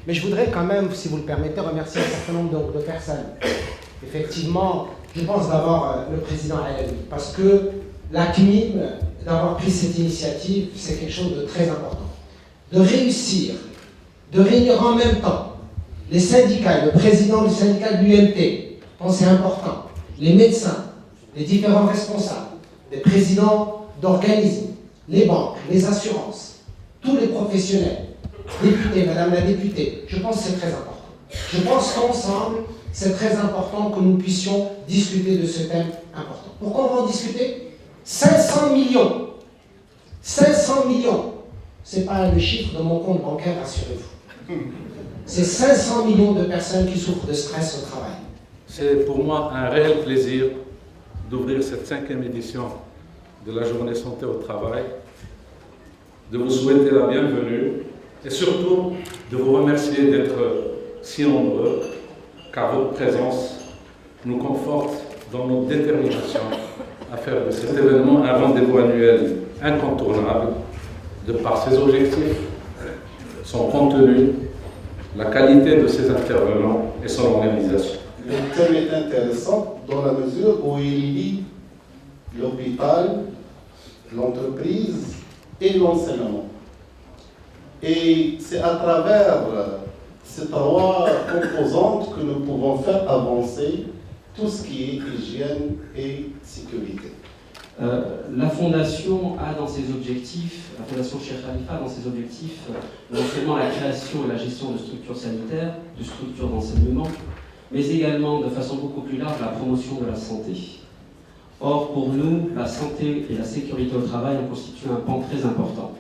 Mais je voudrais quand même, si vous le permettez, remercier un certain nombre de personnes. Effectivement, je pense d'abord le président Alaoui, parce que la CNIM, d'avoir pris cette initiative, c'est quelque chose de très important. De réussir, de réunir en même temps les syndicats, le président du syndicat de l'UMT, je pense que c'est important, les médecins, les différents responsables, les présidents d'organismes, les banques, les assurances, tous les professionnels, députés, madame la députée, je pense que c'est très important. Je pense qu'ensemble, c'est très important que nous puissions discuter de ce thème important. Pourquoi on va en discuter? 500 millions. 500 millions. Ce n'est pas le chiffre de mon compte bancaire, rassurez-vous. C'est 500 millions de personnes qui souffrent de stress au travail. C'est pour moi un réel plaisir d'ouvrir cette 5e édition de la Journée Santé au Travail, de vous souhaiter la bienvenue et surtout de vous remercier d'être si nombreux, car votre présence nous conforte dans notre détermination à faire de cet événement un rendez-vous annuel incontournable de par ses objectifs, son contenu, la qualité de ses intervenants et son organisation. Le thème est intéressant dans la mesure où il lie l'hôpital, l'entreprise et l'enseignement. Et c'est à travers ces trois composantes que nous pouvons faire avancer tout ce qui est hygiène et sécurité. La Fondation a dans ses objectifs, la Fondation Cheikh Khalifa a dans ses objectifs non seulement la création et la gestion de structures sanitaires, de structures d'enseignement, mais également de façon beaucoup plus large la promotion de la santé. Or, pour nous, la santé et la sécurité au travail en constituent un pan très important.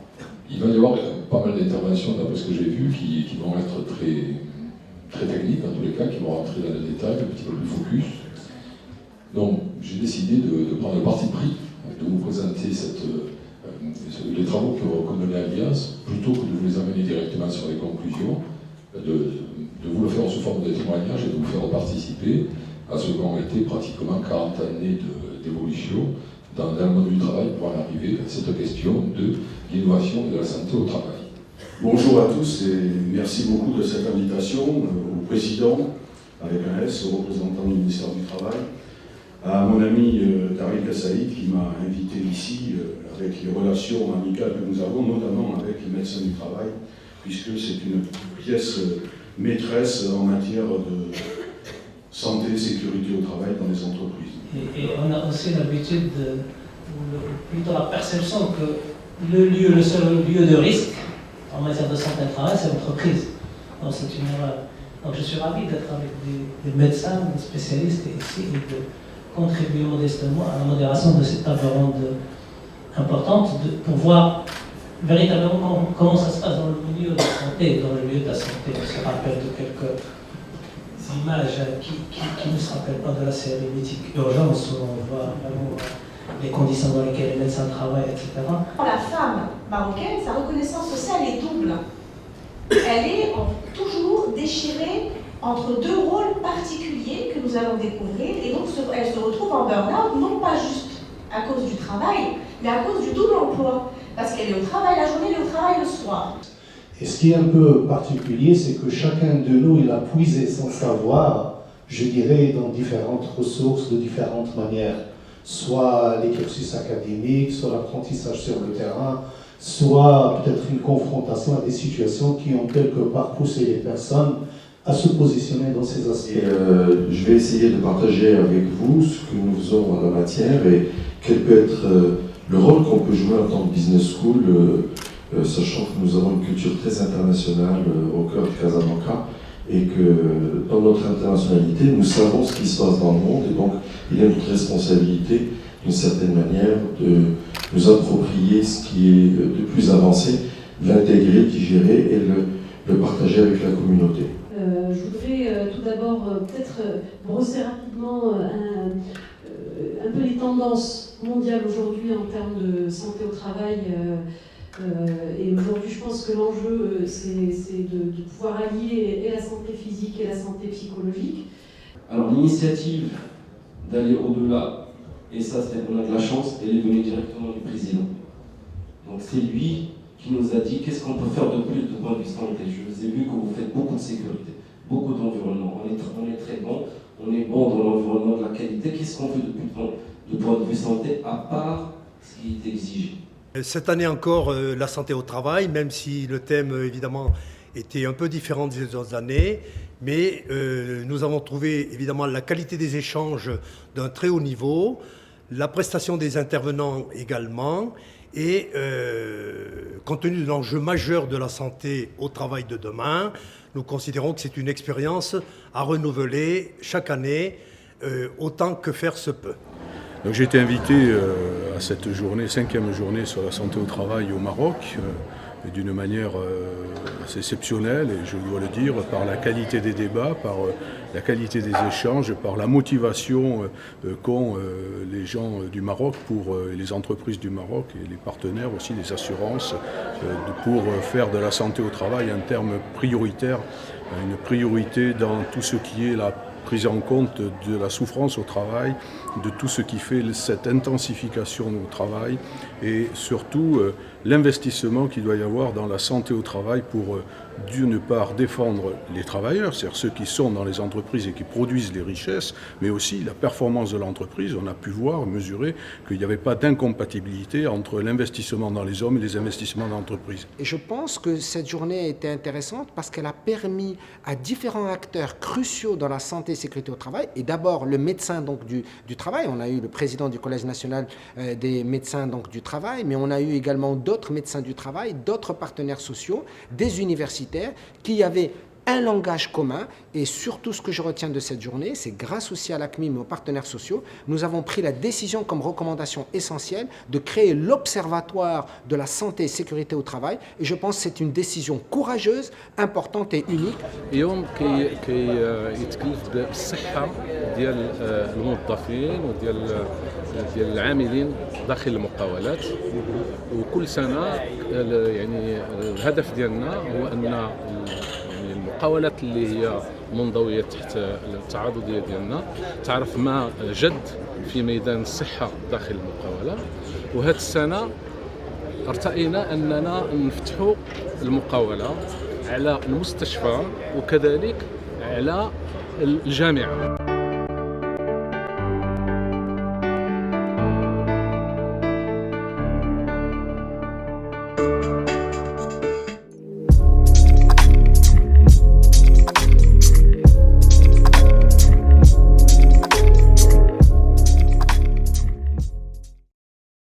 Il va y avoir pas mal d'interventions, d'après ce que j'ai vu, qui vont être très techniques, dans tous les cas, qui vont rentrer dans le détail, un petit peu plus focus. Donc, j'ai décidé de prendre le parti pris, de vous présenter les travaux qu'on menait à l'IAS, plutôt que de vous les amener directement sur les conclusions, de vous le faire sous forme de témoignage et de vous faire participer à ce qu'ont été pratiquement 40 années d'évolution dans le monde du travail pour en arriver à cette question de l'innovation et de la santé au travail. Bonjour à tous et merci beaucoup de cette invitation au président, avec un S, au représentant du ministère du Travail, à mon ami Tariq Saïd qui m'a invité ici avec les relations amicales que nous avons, notamment avec les médecins du travail, puisque c'est une pièce maîtresse en matière de santé et sécurité au travail dans les entreprises. Et on a aussi l'habitude, plutôt la perception que le seul lieu de risque en matière de santé au travail, c'est l'entreprise. Donc c'est une erreur. Donc je suis ravi d'être avec des médecins, des spécialistes ici et de contribuer modestement à la modération de cette table ronde importante pour voir véritablement comment ça se passe dans le milieu de la santé, dans le milieu de la santé. On se rappelle de quelques images qui ne se rappellent pas de la série mythique Urgence, où on voit vraiment les conditions dans lesquelles les médecins travaillent, etc. La femme marocaine, sa reconnaissance sociale est double. Elle est toujours déchirée entre deux rôles particuliers que nous allons découvrir, et donc elle se retrouve en burn-out, non pas juste à cause du travail, mais à cause du double emploi, parce qu'elle est au travail la journée et au travail le soir. Et ce qui est un peu particulier, c'est que chacun de nous, il a puisé son savoir, je dirais, dans différentes ressources, de différentes manières. Soit les cursus académiques, soit l'apprentissage sur le terrain, soit peut-être une confrontation à des situations qui ont quelque part poussé les personnes à se positionner dans ces aspects. Je vais essayer de partager avec vous ce que nous faisons en la matière et quel peut être le rôle qu'on peut jouer en tant que business school, sachant que nous avons une culture très internationale au cœur de Casablanca et que dans notre internationalité, nous savons ce qui se passe dans le monde et donc il y a notre responsabilité d'une certaine manière de nous approprier ce qui est de plus avancé, l'intégrer, digérer et le partager avec la communauté. Je voudrais tout d'abord peut-être brosser rapidement un peu les tendances mondiales aujourd'hui en termes de santé au travail. Et aujourd'hui, je pense que l'enjeu, c'est de pouvoir allier et la santé physique et la santé psychologique. Alors l'initiative d'aller au-delà, et ça on a de la chance, elle est venue directement du président. Donc c'est lui qui nous a dit qu'est-ce qu'on peut faire de plus de point de vue santé. Je vous ai vu que vous faites beaucoup de sécurité, beaucoup d'environnement. On est très bon, on est bon dans l'environnement, de la qualité. Qu'est-ce qu'on fait de plus de point de vue santé à part ce qui est exigé? Cette année encore, la santé au travail, même si le thème évidemment était un peu différent des autres années, mais nous avons trouvé évidemment la qualité des échanges d'un très haut niveau, la prestation des intervenants également, et compte tenu de l'enjeu majeur de la santé au travail de demain, nous considérons que c'est une expérience à renouveler chaque année autant que faire se peut. Donc j'ai été invité à cette journée, 5e journée sur la santé au travail au Maroc, d'une manière assez exceptionnelle, et je dois le dire, par la qualité des débats, par la qualité des échanges, par la motivation qu'ont les gens du Maroc, pour les entreprises du Maroc et les partenaires aussi, les assurances, pour faire de la santé au travail un terme prioritaire, une priorité dans tout ce qui est la prise en compte de la souffrance au travail, de tout ce qui fait cette intensification au travail, et surtout l'investissement qu'il doit y avoir dans la santé au travail pour d'une part défendre les travailleurs, c'est-à-dire ceux qui sont dans les entreprises et qui produisent les richesses, mais aussi la performance de l'entreprise. On a pu voir, mesurer qu'il n'y avait pas d'incompatibilité entre l'investissement dans les hommes et les investissements dans l'entreprise. Et je pense que cette journée était intéressante parce qu'elle a permis à différents acteurs cruciaux dans la santé et sécurité au travail, et d'abord le médecin donc, du travail, on a eu le président du Collège national des médecins donc, du travail, mais on a eu également d'autres médecins du travail, d'autres partenaires sociaux, des universitaires qui avaient un langage commun, et surtout ce que je retiens de cette journée, c'est grâce aussi à la CMIM et aux partenaires sociaux, nous avons pris la décision comme recommandation essentielle de créer l'Observatoire de la santé et sécurité au travail, et je pense que c'est une décision courageuse, importante et unique. يوم يتكلف بالصحة ديال الموظفين وديال العاملين داخل المقاولات، وكل سنة يعني الهدف ديالنا هو أن المقاولات اللي هي منضوية تحت التعاضدية ديالنا تعرف ما جد في ميدان الصحة داخل المقاولة. وهذه السنة ارتئينا أننا نفتحوا المقاولة على المستشفى وكذلك على الجامعة.